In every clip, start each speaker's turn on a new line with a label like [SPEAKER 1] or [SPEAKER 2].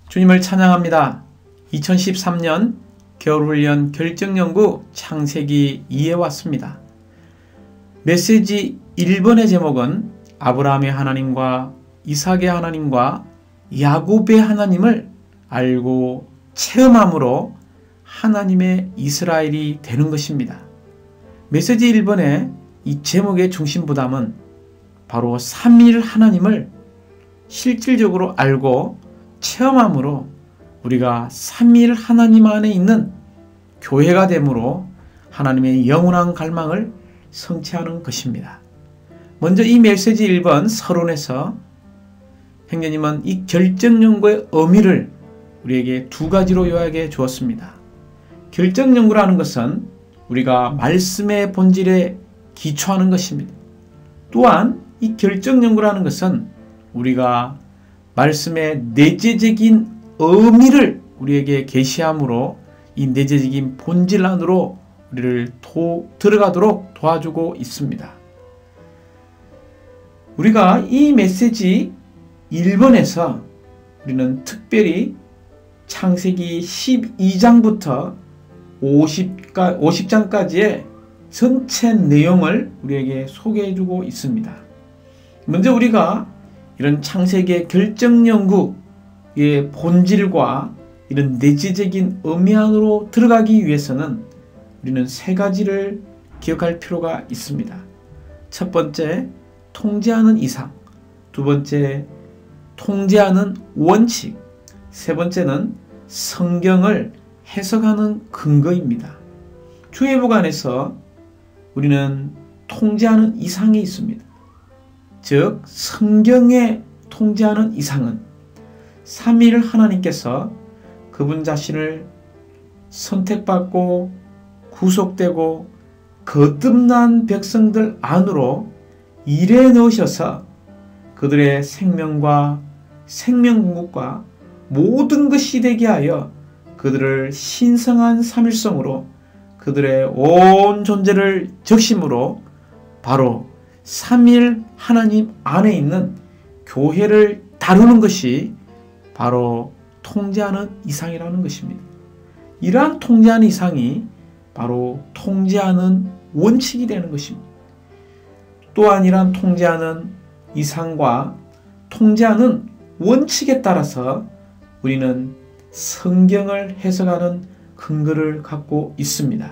[SPEAKER 1] 주님을 찬양합니다. 2013년 겨울훈련 결정연구 창세기 2에 왔습니다. 메시지 1번의 제목은 아브라함의 하나님과 이삭의 하나님과 야곱의 하나님을 알고 체험함으로 하나님의 이스라엘이 되는 것입니다. 메시지 1번의 이 제목의 중심부담은 바로 삼위일 하나님을 실질적으로 알고 체험함으로 우리가 삼위일 하나님 안에 있는 교회가 되므로 하나님의 영원한 갈망을 성취하는 것입니다. 먼저 이 메시지 1번 서론에서 행여님은 이 결정연구의 의미를 우리에게 두 가지로 요약해 주었습니다. 결정연구라는 것은 우리가 말씀의 본질에 기초하는 것입니다. 또한 이 결정연구라는 것은 우리가 말씀의 내재적인 의미를 우리에게 계시함으로 이 내재적인 본질 안으로 우리를 들어가도록 도와주고 있습니다. 우리가 이 메시지 1번에서 우리는 특별히 창세기 12장부터 50장까지의 전체 내용을 우리에게 소개해주고 있습니다. 먼저 우리가 이런 창세기의 결정연구의 본질과 이런 내재적인 의미 안으로 들어가기 위해서는 우리는 세 가지를 기억할 필요가 있습니다. 첫 번째, 통제하는 이상. 두 번째, 통제하는 원칙. 세 번째는 성경을 해석하는 근거입니다. 주예보관에서 우리는 통제하는 이상이 있습니다. 즉 성경에 통제하는 이상은 삼위일 하나님께서 그분 자신을 선택받고 구속되고 거듭난 백성들 안으로 일에 넣으셔서 그들의 생명과 생명궁극과 모든 것이 되게 하여 그들을 신성한 삼일성으로 그들의 온 존재를 적심으로 바로 삼위일 하나님 안에 있는 교회를 다루는 것이 바로 통제하는 이상이라는 것입니다. 이러한 통제하는 이상이 바로 통제하는 원칙이 되는 것입니다. 또한 이러한 통제하는 이상과 통제하는 원칙에 따라서 우리는 성경을 해석하는 근거를 갖고 있습니다.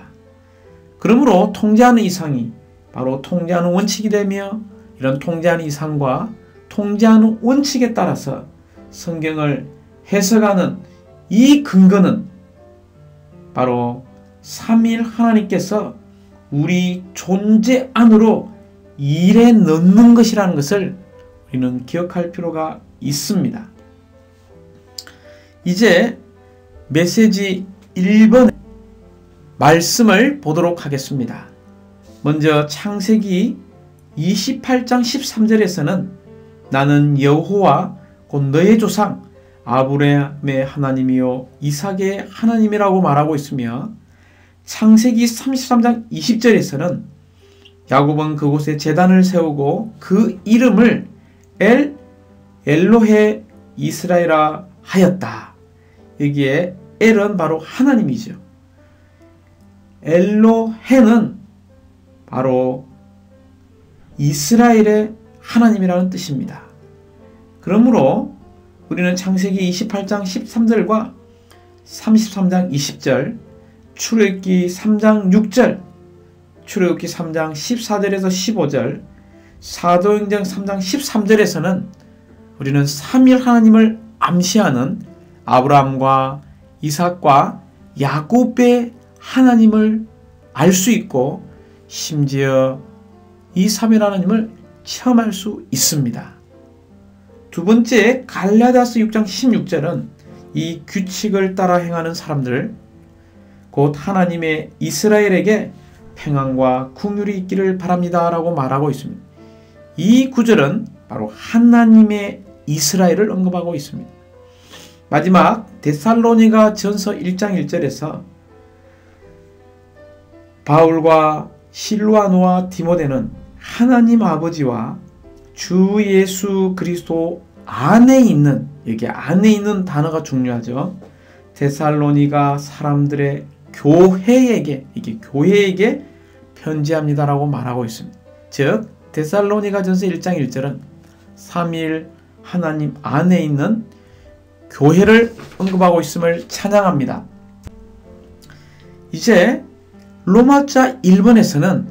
[SPEAKER 1] 그러므로 통제하는 이상이 바로 통제하는 원칙이 되며 이런 통제하는 이상과 통제하는 원칙에 따라서 성경을 해석하는 이 근거는 바로 삼위일 하나님께서 우리 존재 안으로 일에 넣는 것이라는 것을 우리는 기억할 필요가 있습니다. 이제 메시지 1번 말씀을 보도록 하겠습니다. 먼저 창세기 28장 13절에서는 나는 여호와 곧 너의 조상 아브라함의 하나님이요 이삭의 하나님이라고 말하고 있으며 창세기 33장 20절에서는 야곱은 그곳에 제단을 세우고 그 이름을 엘로헤 이스라엘아 하였다. 여기에 엘은 바로 하나님이죠. 엘로헤는 바로 이스라엘의 하나님이라는 뜻입니다. 그러므로 우리는 창세기 28장 13절과 33장 20절, 출애굽기 3장 6절, 출애굽기 3장 14절에서 15절, 사도행전 3장 13절에서는 우리는 삼위일 하나님을 암시하는 아브라함과 이삭과 야곱의 하나님을 알 수 있고 심지어 이 삼위일 하나님을 체험할 수 있습니다. 두 번째 갈라디아서 6장 16절은 이 규칙을 따라 행하는 사람들 곧 하나님의 이스라엘에게 평안과 긍휼이 있기를 바랍니다 라고 말하고 있습니다. 이 구절은 바로 하나님의 이스라엘을 언급하고 있습니다. 마지막 데살로니가 전서 1장 1절에서 바울과 실와노와 디모데는 하나님 아버지와 주 예수 그리스도 안에 있는, 여기 안에 있는 단어가 중요하죠. 데살로니가 사람들의 교회에게, 이게 교회에게 편지합니다라고 말하고 있습니다. 즉 데살로니가전서 1장 1절은 삼위일 하나님 안에 있는 교회를 언급하고 있음을 찬양합니다. 이제 로마자 1번에서는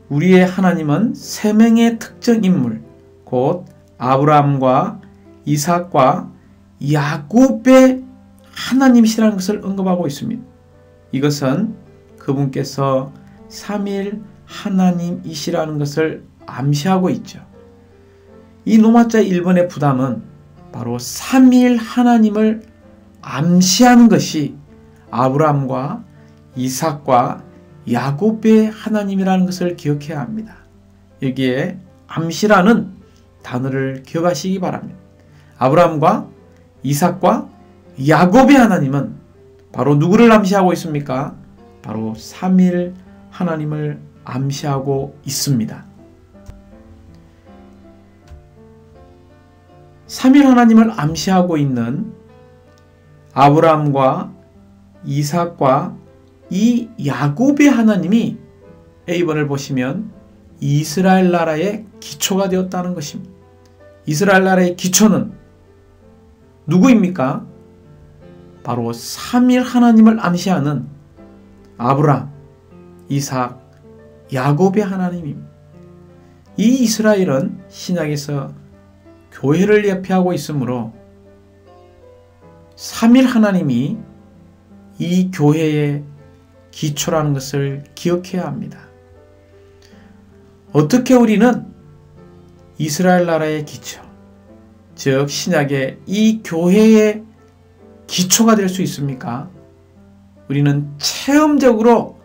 [SPEAKER 1] 우리의 하나님은 세 명의 특정 인물, 곧 아브라함과 이삭과 야곱의 하나님이시라는 것을 언급하고 있습니다. 이것은 그분께서 삼위일 하나님이시라는 것을 암시하고 있죠. 이 로마자 1번의 부담은 바로 삼위일 하나님을 암시하는 것이 아브라함과 이삭과 야곱의 하나님이라는 것을 기억해야 합니다. 여기에 암시라는 단어를 기억하시기 바랍니다. 아브라함과 이삭과 야곱의 하나님은 바로 누구를 암시하고 있습니까? 바로 삼위일 하나님을 암시하고 있습니다. 삼위일 하나님을 암시하고 있는 아브라함과 이삭과 이 야곱의 하나님이 A번을 보시면 이스라엘 나라의 기초가 되었다는 것입니다. 이스라엘 나라의 기초는 누구입니까? 바로 삼위일 하나님을 암시하는 아브라함, 이삭, 야곱의 하나님입니다. 이 이스라엘은 신약에서 교회를 예표하고 있으므로 삼위일 하나님이 이 교회의 기초라는 것을 기억해야 합니다. 어떻게 우리는 이스라엘 나라의 기초, 즉 신약의 이 교회의 기초가 될 수 있습니까? 우리는 체험적으로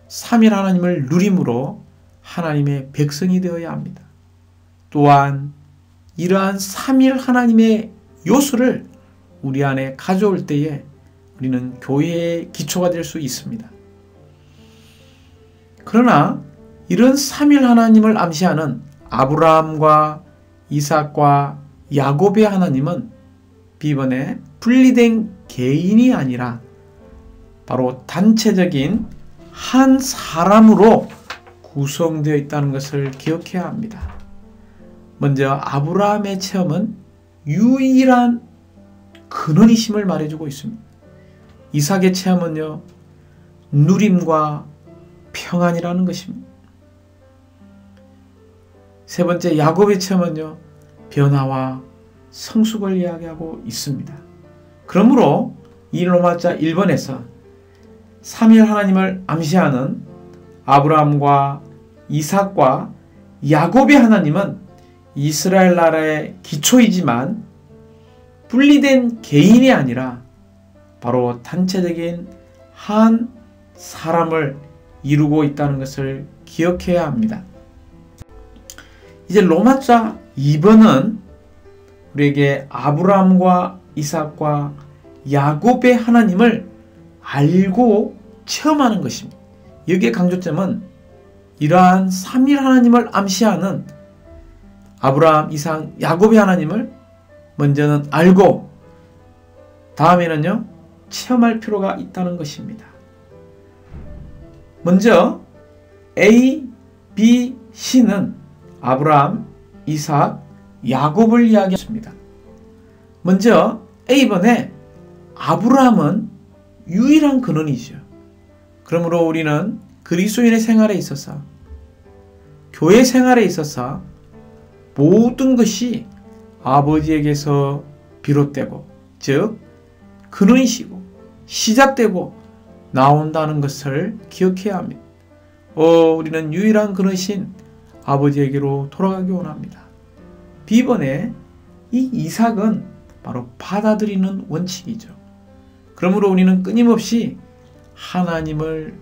[SPEAKER 1] 삼위일 하나님을 누림으로 하나님의 백성이 되어야 합니다. 또한 이러한 삼위일 하나님의 요소를 우리 안에 가져올 때에 우리는 교회의 기초가 될 수 있습니다. 그러나 이런 삼위일 하나님을 암시하는 아브라함과 이삭과 야곱의 하나님은 비번에 분리된 개인이 아니라 바로 단체적인 한 사람으로 구성되어 있다는 것을 기억해야 합니다. 먼저 아브라함의 체험은 유일한 근원이심을 말해주고 있습니다. 이삭의 체험은요, 누림과 평안이라는 것입니다. 세 번째 야곱의 체험은요, 변화와 성숙을 이야기하고 있습니다. 그러므로 이 로마자 1번에서 삼위일 하나님을 암시하는 아브라함과 이삭과 야곱의 하나님은 이스라엘 나라의 기초이지만 분리된 개인이 아니라 바로 단체적인 한 사람을 이루고 있다는 것을 기억해야 합니다. 이제 로마자 2번은 우리에게 아브라함과 이삭과 야곱의 하나님을 알고 체험하는 것입니다. 여기에 강조점은 이러한 삼위일 하나님을 암시하는 아브라함, 이삭, 야곱의 하나님을 먼저는 알고 다음에는요, 체험할 필요가 있다는 것입니다. 먼저 A, B, C는 아브라함, 이삭, 야곱을 이야기했습니다. 먼저 A번에 아브라함은 유일한 근원이죠. 그러므로 우리는 그리스도인의 생활에 있어서, 교회 생활에 있어서 모든 것이 아버지에게서 비롯되고, 즉 근원이시고 시작되고 나온다는 것을 기억해야 합니다. 우리는 유일한 근원이신 아버지에게로 돌아가기 원합니다. B번에 이 이삭은 바로 받아들이는 원칙이죠. 그러므로 우리는 끊임없이 하나님을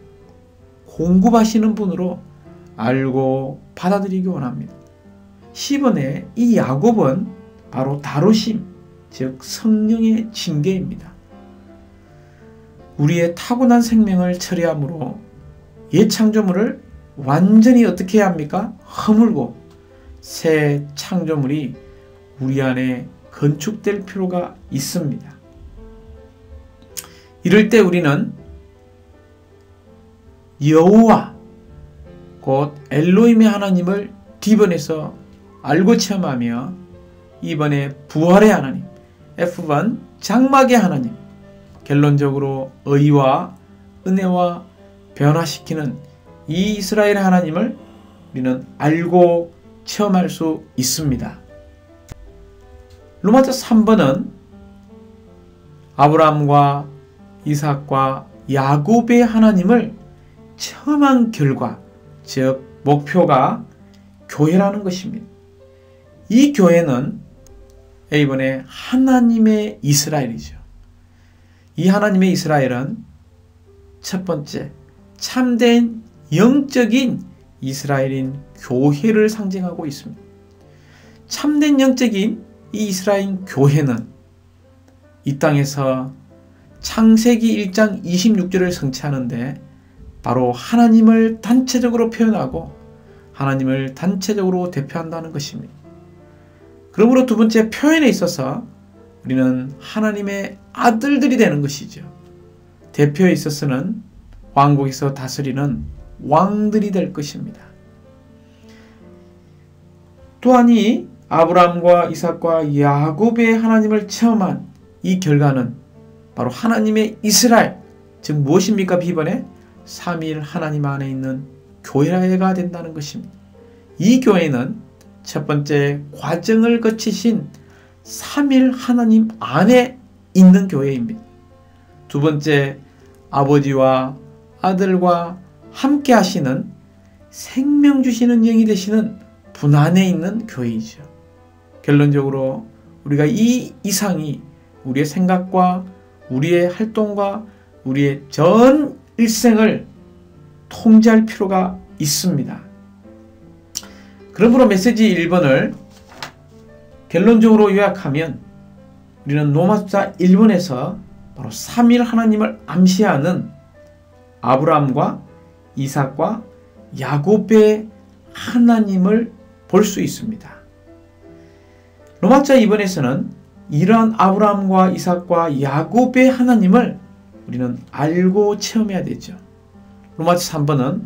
[SPEAKER 1] 공급하시는 분으로 알고 받아들이기 원합니다. C번에 이 야곱은 바로 다루심, 즉 성령의 징계입니다. 우리의 타고난 생명을 처리함으로 옛 창조물을 완전히 어떻게 해야 합니까? 허물고 새 창조물이 우리 안에 건축될 필요가 있습니다. 이럴 때 우리는 여호와 곧 엘로힘의 하나님을 D번에서 알고 체험하며 2번에 부활의 하나님, F번 장막의 하나님, 결론적으로 의와 은혜와 변화시키는 이 이스라엘의 하나님을 우리는 알고 체험할 수 있습니다. 로마서 3번은 아브라함과 이삭과 야곱의 하나님을 체험한 결과, 즉 목표가 교회라는 것입니다. 이 교회는 A번에 하나님의 이스라엘이죠. 이 하나님의 이스라엘은 첫 번째 참된 영적인 이스라엘인 교회를 상징하고 있습니다. 참된 영적인 이 이스라엘 교회는 이 땅에서 창세기 1장 26절을 성취하는데 바로 하나님을 단체적으로 표현하고 하나님을 단체적으로 대표한다는 것입니다. 그러므로 두 번째 표현에 있어서 우리는 하나님의 아들들이 되는 것이죠. 대표에 있어서는 왕국에서 다스리는 왕들이 될 것입니다. 또한 이 아브라함과 이삭과 야곱의 하나님을 체험한 이 결과는 바로 하나님의 이스라엘, 즉 무엇입니까? B번에 삼위일 하나님 안에 있는 교회가 된다는 것입니다. 이 교회는 첫 번째 과정을 거치신 삼위일 하나님 안에 있는 교회입니다. 두 번째 아버지와 아들과 함께 하시는 생명 주시는 영이 되시는 분 안에 있는 교회이죠. 결론적으로 우리가 이 이상이 우리의 생각과 우리의 활동과 우리의 전 일생을 통제할 필요가 있습니다. 그러므로 메시지 1번을 결론적으로 요약하면 우리는 로마서 1번에서 바로 삼위일 하나님을 암시하는 아브라함과 이삭과 야곱의 하나님을 볼 수 있습니다. 로마서 2번에서는 이러한 아브라함과 이삭과 야곱의 하나님을 우리는 알고 체험해야 되죠. 로마서 3번은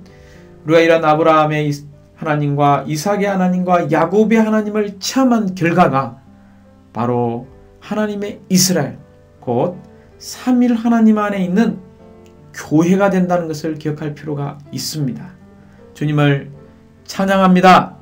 [SPEAKER 1] 우리가 이런 아브라함의 하나님과 이삭의 하나님과 야곱의 하나님을 체험한 결과가 바로 하나님의 이스라엘, 곧 삼위일 하나님 안에 있는 교회가 된다는 것을 기억할 필요가 있습니다. 주님을 찬양합니다.